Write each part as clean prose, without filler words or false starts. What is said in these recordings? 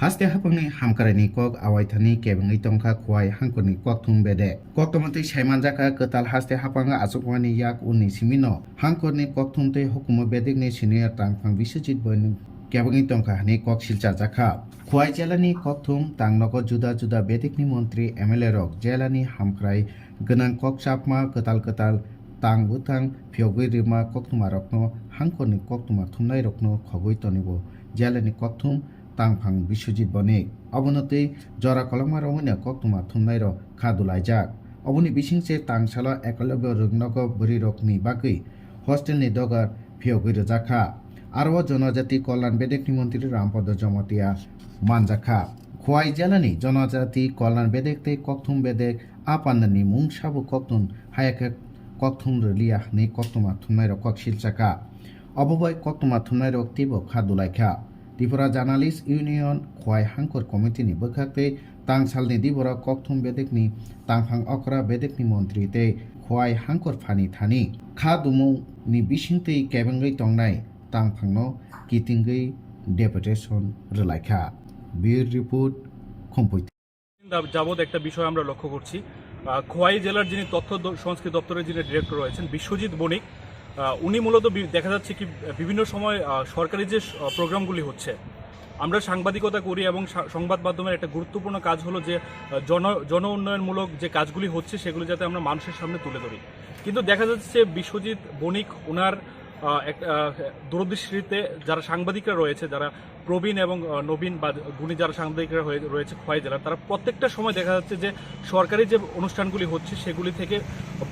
haste hapangni hamkarani kok awaithani kebangi tongkha khwai hangkorni kok thung bede koktomati saimanjaka ketal haste hapanga achukmani yak unni simino hangkorni kok thumtei hukumo bedikni senior tangphang biswajit boni kebangi tongkha hani kok silchajaka khwai jelani kok thum tangnogo juda juda bedikni mantri MLA rok jelani hamkrai gwnang kok chapma ketal tang butang phiogui rima koktuma rokno hangkorni koktuma thumnai rokno khogoi tonibo jelani kokthum tangphang biswajit boni obonotei jora kolongma romania koktuma thumnai rok khadulaijak oboni bisingche tangsala ekolobyo rungnogo buri rokni bagui hostelni dogar phiogui rjakha aro जनजाति कल्याण बेदेकनि मन्त्री रामपद जमतिया मानजाखा खवाई जेलानि जनजाति कल्याण बेदेकते कक्थुम बेदेक आपान्दानि मुंसाबु कक्थुन हायाके कक्थुम रलिया नि कक्थुमा थुमनाय रक कक्सिलचाका अबबाय कक्थुमा थुमनाय रक तिबो खादुलायखा Tripura journalist union Khowai हांखर कमिटिनि बखाते तांसालनि दिबरा कक्थुम बेदेकनि तांफां अकरा बेदेकनि मन्त्री ते खवाई हांखर फानि थानि खादुमु नि बिसिंतै केबंगै तंनाय तांफांनो कितिंगै डेपुटेशन रलायखा बिर रिपोर्ट कम्पैत যাবত একটা বিষয় আমরা লক্ষ্য করছি খোয়াই জেলার যিনি তথ্য সংস্কৃতি দপ্তরের যিনি ডিরেক্টর রয়েছেন বিশ্বজিৎ বণিক উনি মূলত দেখা যাচ্ছে কি বিভিন্ন সময় সরকারি যে প্রোগ্রামগুলি হচ্ছে আমরা সাংবাদিকতা করি এবং সংবাদ মাধ্যমের একটা গুরুত্বপূর্ণ কাজ হলো যে জন উন্নয়নমূলক যে কাজগুলি হচ্ছে সেগুলি যাতে আমরা মানুষের সামনে তুলে ধরি কিন্তু দেখা যাচ্ছে বিশ্বজিৎ বণিক ওনার দূরদৃষ্টিতে যারা সাংবাদিকরা রয়েছে যারা প্রবীণ এবং নবীন বা গুণী যারা সাংবাদিকরা রয়েছে খোয়াই জেলার তারা প্রত্যেকটা সময় দেখা যাচ্ছে যে সরকারি যে অনুষ্ঠানগুলি হচ্ছে সেগুলি থেকে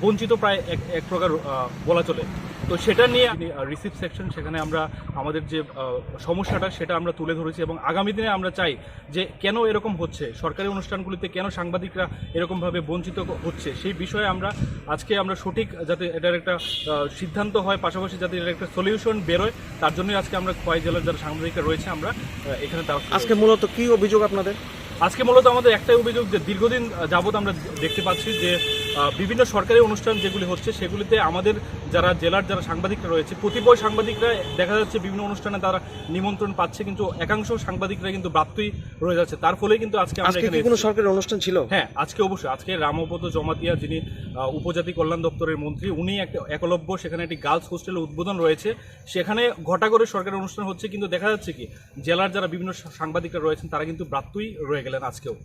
বঞ্চিত প্রায় এক প্রকার বলা চলে তো সেটা নিয়ে রিসিভ সেকশন সেখানে আমরা আমাদের যে সমস্যাটা সেটা আমরা তুলে ধরেছি এবং আগামী দিনে আমরা চাই যে কেন এরকম হচ্ছে সরকারি অনুষ্ঠানগুলিতে কেন সাংবাদিকরা এরকমভাবে বঞ্চিত হচ্ছে সেই বিষয়ে আজকে আমরা সঠিক যাতে এটার একটা সিদ্ধান্ত হয় পাশাপাশি যাতে এটার একটা সলিউশন বেরোয় তার জন্যই আজকে আমরা খোয়াই জেলার যারা সাংবাদিকরা রয়েছে আমরা এখানে আজকে মূলত কি অভিযোগ আপনাদের আজকে মূলত আমাদের একটাই অভিযোগ যে দীর্ঘদিন যাবৎ আমরা দেখতে পাচ্ছি যে বিভিন্ন সরকারি অনুষ্ঠান যেগুলি হচ্ছে সেগুলিতে আমাদের যারা জেলার যারা সাংবাদিকরা রয়েছে কতিপয় সাংবাদিকরা দেখা যাচ্ছে বিভিন্ন অনুষ্ঠানে তারা নিমন্ত্রণ পাচ্ছে কিন্তু একাংশ সাংবাদিকরা কিন্তু বাধ্যই রয়ে যাচ্ছে তার ফলে কিন্তু আজকে আমরা এখানে কোনো সরকারি অনুষ্ঠান ছিল হ্যাঁ আজকে অবশ্যই আজকে রামপদ জমাতিয়া যিনি উপজাতি কল্যাণ দপ্তরের মন্ত্রী উনি একটা একলব্য সেখানে একটি গার্লস হোস্টেলের উদ্বোধন রয়েছে সেখানে ঘটা করে সরকারি অনুষ্ঠান হচ্ছে কিন্তু দেখা যাচ্ছে কি জেলার যারা বিভিন্ন সাংবাদিকরা রয়েছেন তারা কিন্তু বাধ্যই রয়ে গেলেন আজকেও